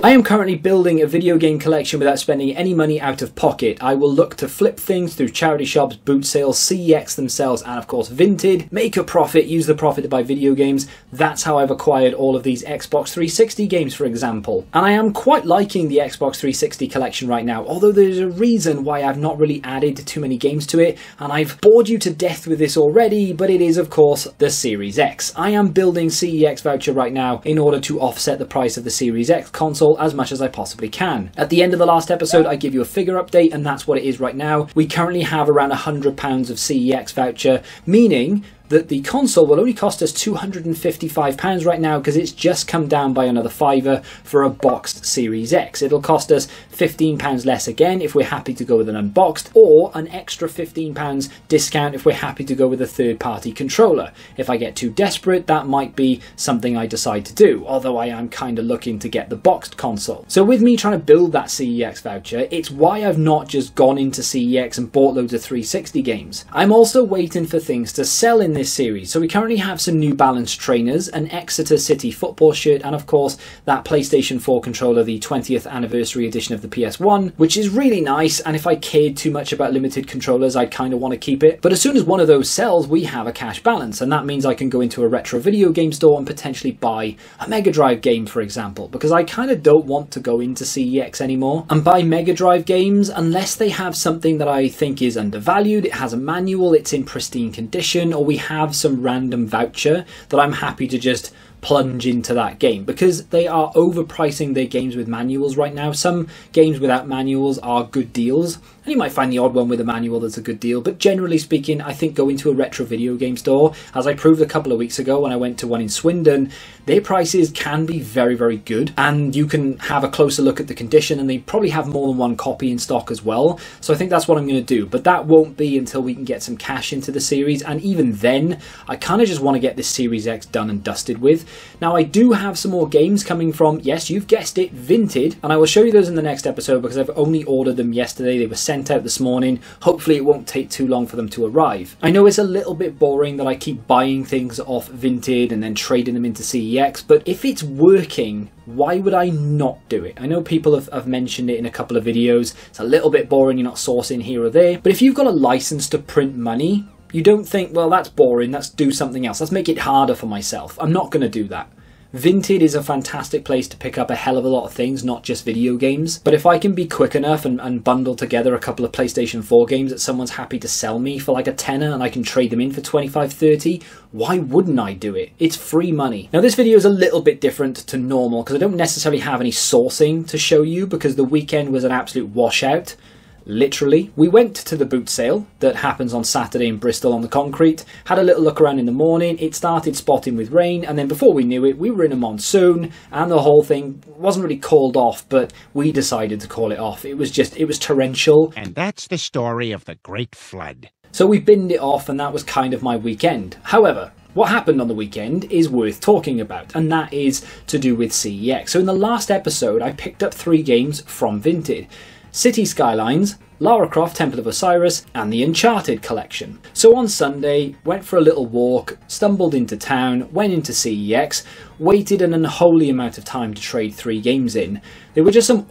I am currently building a video game collection without spending any money out of pocket. I will look to flip things through charity shops, boot sales, CEX themselves, and of course Vinted, make a profit, use the profit to buy video games. That's how I've acquired all of these Xbox 360 games, for example. And I am quite liking the Xbox 360 collection right now, although there's a reason why I've not really added too many games to it, and I've bored you to death with this already, but it is of course the Series X. I am building CEX voucher right now in order to offset the price of the Series X console as much as I possibly can. At the end of the last episode I give you a figure update, and that's what it is right now. We currently have around £100 of CEX voucher, meaning that the console will only cost us £255 right now because it's just come down by another £5 for a boxed Series X. It'll cost us £15 less again if we're happy to go with an unboxed, or an extra £15 discount if we're happy to go with a third-party controller. If I get too desperate, that might be something I decide to do, although I am kind of looking to get the boxed console. So with me trying to build that CEX voucher, it's why I've not just gone into CEX and bought loads of 360 games. I'm also waiting for things to sell in this series. So we currently have some New Balance trainers, an Exeter City football shirt, and of course that PlayStation 4 controller, the 20th anniversary edition of the PS1, which is really nice, and if I cared too much about limited controllers I'd kind of want to keep it. But as soon as one of those sells, we have a cash balance, and that means I can go into a retro video game store and potentially buy a Mega Drive game, for example, because I kind of don't want to go into CEX anymore and buy Mega Drive games unless they have something that I think is undervalued, it has a manual, it's in pristine condition, or we have some random voucher that I'm happy to just plunge into that game, because they are overpricing their games with manuals right now. Some games without manuals are good deals, and you might find the odd one with a manual that's a good deal, but generally speaking I think go into a retro video game store, as I proved a couple of weeks ago when I went to one in Swindon. Their prices can be very, very good, and you can have a closer look at the condition, and they probably have more than one copy in stock as well. So I think that's what I'm going to do, but that won't be until we can get some cash into the series, and even then I kind of just want to get this Series X done and dusted with. Now I do have some more games coming from, yes, you've guessed it, Vinted, and I will show you those in the next episode because I've only ordered them yesterday. They were sent out this morning. Hopefully it won't take too long for them to arrive. I know it's a little bit boring that I keep buying things off Vinted and then trading them into CEX, but if it's working, why would I not do it? I know people have mentioned it in a couple of videos. It's a little bit boring, you're not sourcing here or there, but if you've got a license to print money, you don't think, well, that's boring, let's do something else, let's make it harder for myself. I'm not going to do that. Vinted is a fantastic place to pick up a hell of a lot of things, not just video games. But if I can be quick enough and bundle together a couple of PlayStation 4 games that someone's happy to sell me for like a tenner and I can trade them in for 25, 30, why wouldn't I do it? It's free money. Now this video is a little bit different to normal because I don't necessarily have any sourcing to show you because the weekend was an absolute washout. Literally. We went to the boot sale that happens on Saturday in Bristol on the concrete, had a little look around in the morning, it started spotting with rain, and then before we knew it, we were in a monsoon, and the whole thing wasn't really called off, but we decided to call it off. It was torrential. And that's the story of the Great Flood. So we binned it off, and that was kind of my weekend. However, what happened on the weekend is worth talking about, and that is to do with CEX. So in the last episode, I picked up 3 games from Vinted. City Skylines, Lara Croft Temple of Osiris, and the Uncharted collection. So on Sunday, went for a little walk, stumbled into town, went into CEX, waited an unholy amount of time to trade 3 games in. They were just some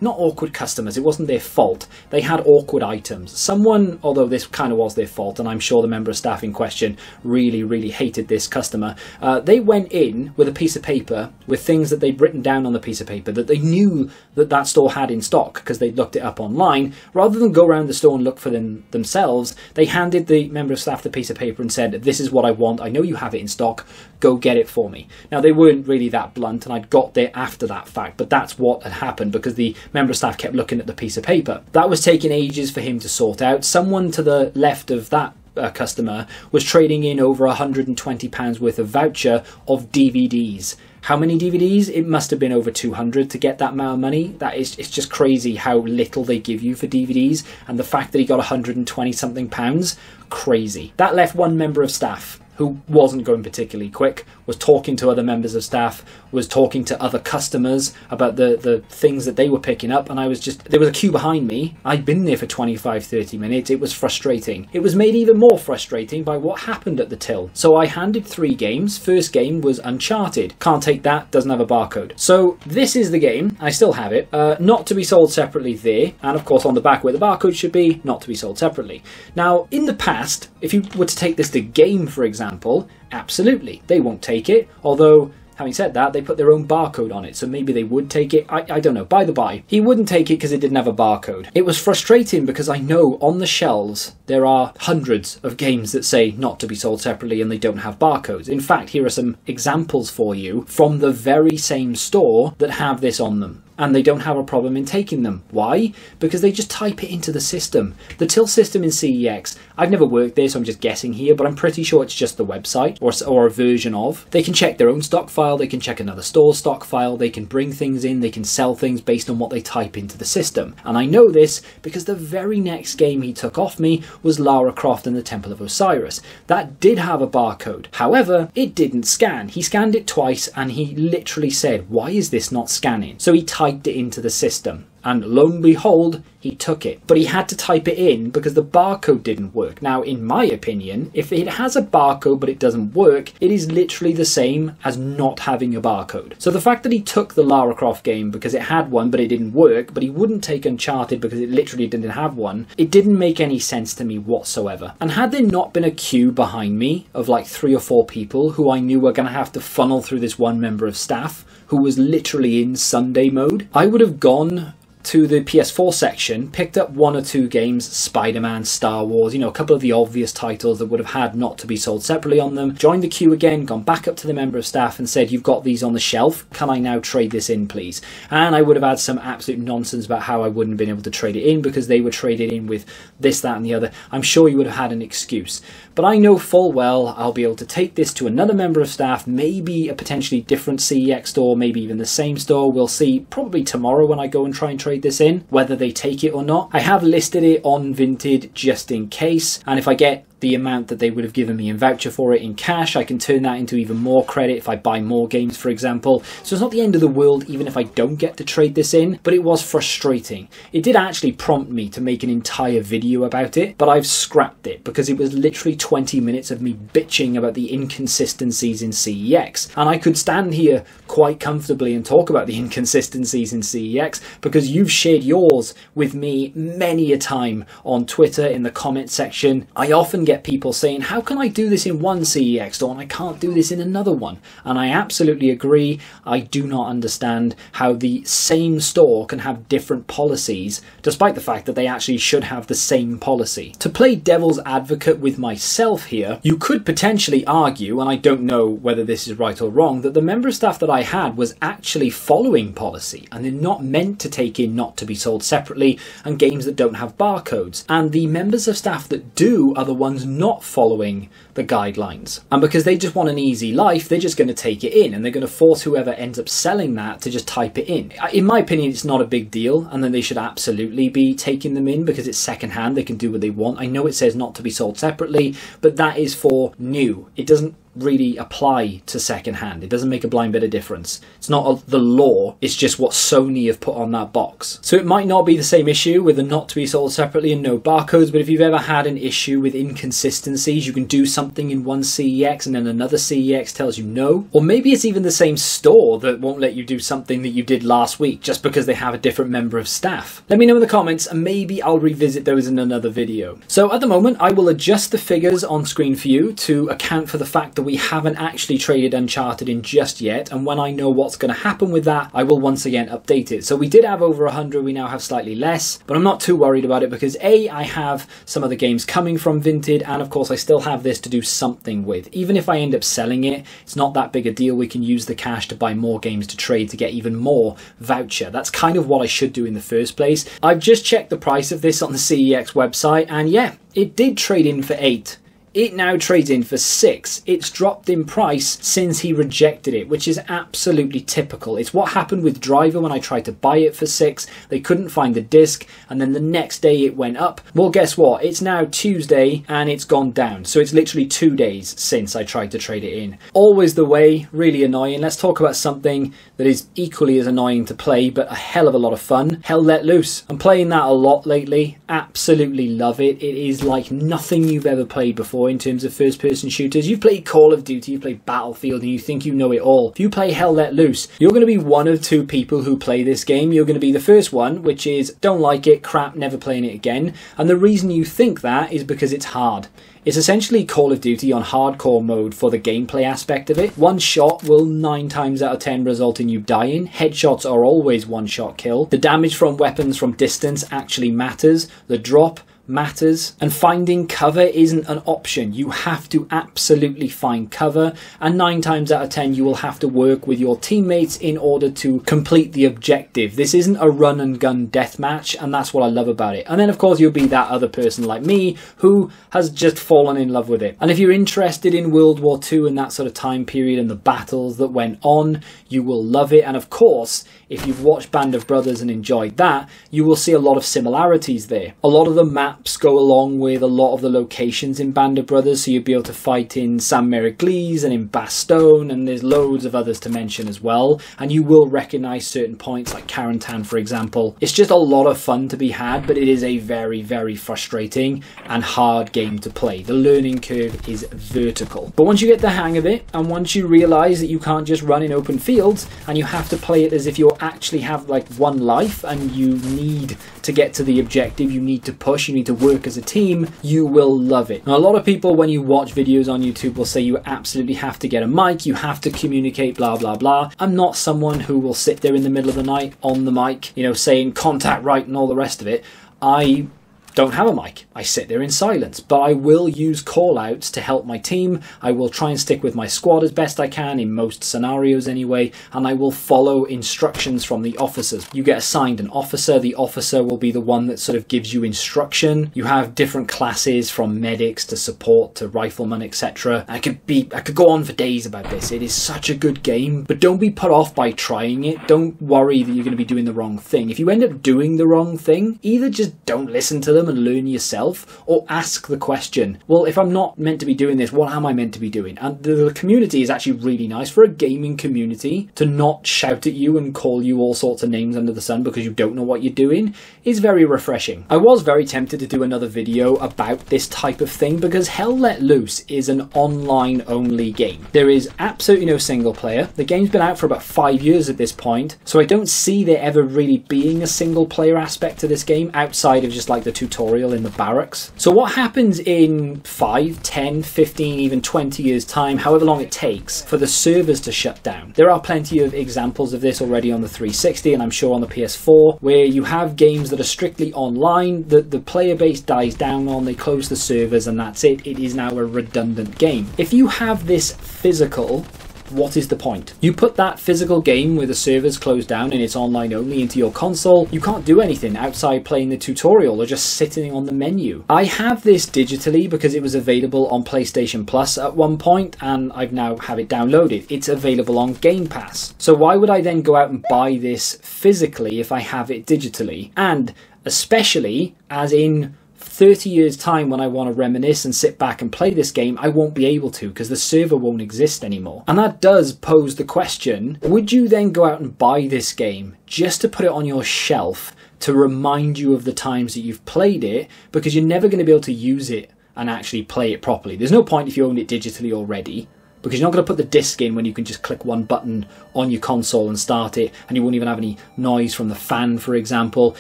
not awkward customers, it wasn't their fault. They had awkward items. Someone, although this kind of was their fault, and I'm sure the member of staff in question really, really hated this customer, they went in with a piece of paper with things that they'd written down on the piece of paper that they knew that store had in stock because they'd looked it up online. Rather than go around the store and look for them themselves, they handed the member of staff the piece of paper and said, this is what I want, I know you have it in stock, go get it for me. Now they weren't really that blunt, and I'd got there after that fact, but that's what had happened because the member of staff kept looking at the piece of paper. That was taking ages for him to sort out. Someone to the left of that customer was trading in over £120 worth of voucher of DVDs. How many DVDs? It must have been over 200 to get that amount of money. It's just crazy how little they give you for DVDs, and the fact that he got 120 something pounds, crazy. That left one member of staff who wasn't going particularly quick, was talking to other members of staff, was talking to other customers about the things that they were picking up, and there was a queue behind me. I'd been there for 25-30 minutes. It was frustrating. It was made even more frustrating by what happened at the till. So I handed 3 games. First game was Uncharted. Can't take that, doesn't have a barcode. So this is the game. I still have it. Not to be sold separately there, and of course on the back where the barcode should be, not to be sold separately. Now, in the past, if you were to take this to game, for example, absolutely, they won't take it, although having said that, they put their own barcode on it, so maybe they would take it. I don't know. By the by, he wouldn't take it because it didn't have a barcode. It was frustrating because I know on the shelves there are hundreds of games that say not to be sold separately and they don't have barcodes. In fact, here are some examples for you from the very same store that have this on them. And they don't have a problem in taking them. Why? Because they just type it into the system. The till system in CEX, I've never worked there, so I'm just guessing here, but I'm pretty sure it's just the website or a version of. They can check their own stock file, they can check another store's stock file, they can bring things in, they can sell things based on what they type into the system. And I know this because the very next game he took off me was Lara Croft and the Temple of Osiris. That did have a barcode. However, it didn't scan. He scanned it twice and he literally said, "Why is this not scanning?" So he typed it into the system. And lo and behold, he took it. But he had to type it in because the barcode didn't work. Now, in my opinion, if it has a barcode but it doesn't work, it is literally the same as not having a barcode. So the fact that he took the Lara Croft game because it had one but it didn't work, but he wouldn't take Uncharted because it literally didn't have one, it didn't make any sense to me whatsoever. And had there not been a queue behind me of like 3 or 4 people who I knew were going to have to funnel through this one member of staff who was literally in Sunday mode, I would have gone to the PS4 section, picked up 1 or 2 games, Spider-Man, Star Wars, a couple of the obvious titles that would have had not to be sold separately on them, joined the queue again, gone back up to the member of staff and said, "You've got these on the shelf, can I now trade this in please?" And I would have had some absolute nonsense about how I wouldn't have been able to trade it in because they were traded in with this, that and the other. I'm sure you would have had an excuse. But I know full well I'll be able to take this to another member of staff, maybe a potentially different CEX store, maybe even the same store. We'll see probably tomorrow when I go and try and trade this in, whether they take it or not. I have listed it on Vinted just in case, and if I get the amount that they would have given me in voucher for it in cash, I can turn that into even more credit if I buy more games, for example. So it's not the end of the world even if I don't get to trade this in, but it was frustrating. It did actually prompt me to make an entire video about it, but I've scrapped it because it was literally 20 minutes of me bitching about the inconsistencies in CEX. And I could stand here quite comfortably and talk about the inconsistencies in CEX because you've shared yours with me many a time on Twitter in the comment section. I often get people saying, "How can I do this in one CEX store and I can't do this in another one?" And I absolutely agree. I do not understand how the same store can have different policies despite the fact that they actually should have the same policy. To play devil's advocate with myself here, you could potentially argue, and I don't know whether this is right or wrong, that the member of staff that I had was actually following policy and they're not meant to take in not to be sold separately and games that don't have barcodes. And the members of staff that do are the ones not following the guidelines. And because they just want an easy life, they're just going to take it in and they're going to force whoever ends up selling that to just type it in. In my opinion, it's not a big deal, and then they should absolutely be taking them in because it's secondhand. They can do what they want. I know it says not to be sold separately, but that is for new. It doesn't really apply to secondhand. It doesn't make a blind bit of difference. It's not the law, it's just what Sony have put on that box. So it might not be the same issue with the not to be sold separately and no barcodes, but if you've ever had an issue with inconsistencies, you can do something in one CEX and then another CEX tells you no. Or maybe it's even the same store that won't let you do something that you did last week just because they have a different member of staff. Let me know in the comments and maybe I'll revisit those in another video. So at the moment, I will adjust the figures on screen for you to account for the fact that we haven't actually traded Uncharted in just yet, and when I know what's going to happen with that, I will once again update it. So we did have over 100, we now have slightly less, but I'm not too worried about it because A, I have some other games coming from Vinted, and of course I still have this to do something with. Even if I end up selling it, it's not that big a deal. We can use the cash to buy more games to trade to get even more voucher. That's kind of what I should do in the first place. I've just checked the price of this on the CEX website, and yeah, it did trade in for 8 it now trades in for 6. It's dropped in price since he rejected it, which is absolutely typical. It's what happened with Driver when I tried to buy it for 6. They couldn't find the disc, and then the next day it went up. Well, guess what? It's now Tuesday and it's gone down. So it's literally 2 days since I tried to trade it in. Always the way, really annoying. Let's talk about something that is equally as annoying to play, but a hell of a lot of fun. Hell Let Loose. I'm playing that a lot lately. Absolutely love it. It is like nothing you've ever played before in terms of first-person shooters. You've played Call of Duty, you've played Battlefield, and you think you know it all. If you play Hell Let Loose, you're going to be one of 2 people who play this game. You're going to be the first one, which is, don't like it, crap, never playing it again. And the reason you think that is because it's hard. It's essentially Call of Duty on hardcore mode for the gameplay aspect of it. One shot will 9 times out of 10 result in you dying. Headshots are always one-shot kill. The damage from weapons from distance actually matters. The drop matters, and finding cover isn't an option. You have to absolutely find cover, and 9 times out of 10 you will have to work with your teammates in order to complete the objective. This isn't a run and gun deathmatch, and that's what I love about it. And then of course you'll be that other person like me who has just fallen in love with it. And if you're interested in World War II and that sort of time period and the battles that went on, you will love it. And of course, if you've watched Band of Brothers and enjoyed that, you will see a lot of similarities there. A lot of the maps go along with a lot of the locations in Band of Brothers, so you'll be able to fight in San Meriglis and in Bastogne, and there's loads of others to mention as well. And you will recognise certain points like Carentan, for example. It's just a lot of fun to be had, but it is a very, very frustrating and hard game to play. The learning curve is vertical. But once you get the hang of it, and once you realise that you can't just run in open fields, and you have to play it as if you actually have like one life, and you need to get to the objective, you need to push, you need to work as a team, you will love it. Now, a lot of people, when you watch videos on YouTube, will say you absolutely have to get a mic, you have to communicate, blah, blah, blah. I'm not someone who will sit there in the middle of the night on the mic, you know, saying contact right and all the rest of it. I don't have a mic. I sit there in silence, but I will use call outs to help my team. I will try and stick with my squad as best I can in most scenarios anyway, and I will follow instructions from the officers. You get assigned an officer. The officer will be the one that sort of gives you instruction. You have different classes from medics to support to riflemen, etc. I could go on for days about this. It is such a good game, but don't be put off by trying it. Don't worry that you're going to be doing the wrong thing. If you end up doing the wrong thing, either just don't listen to them and learn yourself, or ask the question, well, if I'm not meant to be doing this, what am I meant to be doing? And the community is actually really nice. For a gaming community to not shout at you and call you all sorts of names under the sun because you don't know what you're doing is very refreshing. I was very tempted to do another video about this type of thing because Hell Let Loose is an online only game. There is absolutely no single player. The game's been out for about 5 years at this point, so I don't see there ever really being a single player aspect to this game outside of just like the tutorial in the barracks. So what happens in 5, 10, 15, even 20 years time, however long it takes for the servers to shut down? There are plenty of examples of this already on the 360 and I'm sure on the PS4, where you have games that are strictly online that the player base dies down on, they close the servers and that's it. It is now a redundant game. If you have this physical, what is the point? You put that physical game where the servers closed down and it's online only into your console, you can't do anything outside playing the tutorial or just sitting on the menu. I have this digitally because it was available on PlayStation Plus at one point and I've now have it downloaded. It's available on Game Pass. So why would I then go out and buy this physically if I have it digitally? And especially as in 30 years time, when I want to reminisce and sit back and play this game, I won't be able to because the server won't exist anymore. And that does pose the question, would you then go out and buy this game just to put it on your shelf to remind you of the times that you've played it, because you're never going to be able to use it and actually play it properly? There's no point if you own it digitally already, because you're not going to put the disc in when you can just click one button on your console and start it, and you won't even have any noise from the fan, for example.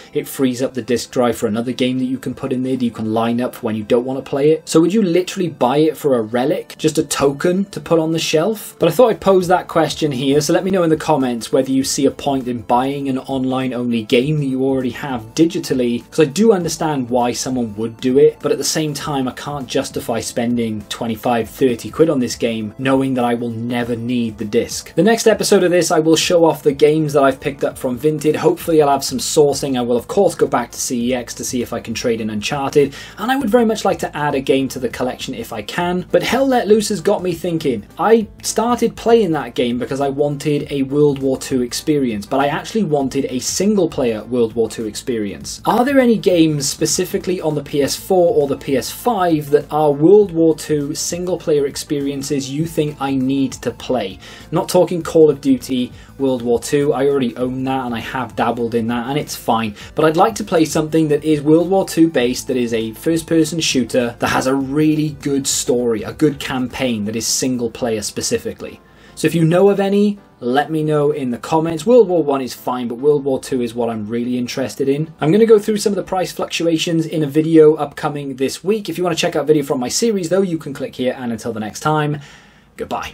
It frees up the disc drive for another game that you can put in there that you can line up when you don't want to play it. So would you literally buy it for a relic, just a token to put on the shelf? But I thought I'd pose that question here, so let me know in the comments whether you see a point in buying an online only game that you already have digitally, because I do understand why someone would do it, but at the same time I can't justify spending 25, 30 quid on this game knowing that I will never need the disc. The next episode of this, I will show off the games that I've picked up from Vinted. Hopefully I'll have some sourcing. I will of course go back to CEX to see if I can trade in Uncharted, and I would very much like to add a game to the collection if I can. But Hell Let Loose has got me thinking. I started playing that game because I wanted a World War II experience, but I actually wanted a single player World War II experience. Are there any games specifically on the PS4 or the PS5 that are World War II single player experiences you think I need to play? Not talking Call of Duty World War II, I already own that and I have dabbled in that and it's fine, but I'd like to play something that is World War II based, that is a first person shooter, that has a really good story, a good campaign that is single player specifically. So if you know of any, let me know in the comments. World War I is fine, but World War II is what I'm really interested in. I'm going to go through some of the price fluctuations in a video upcoming this week. If you want to check out a video from my series though, you can click here, and until the next time, goodbye.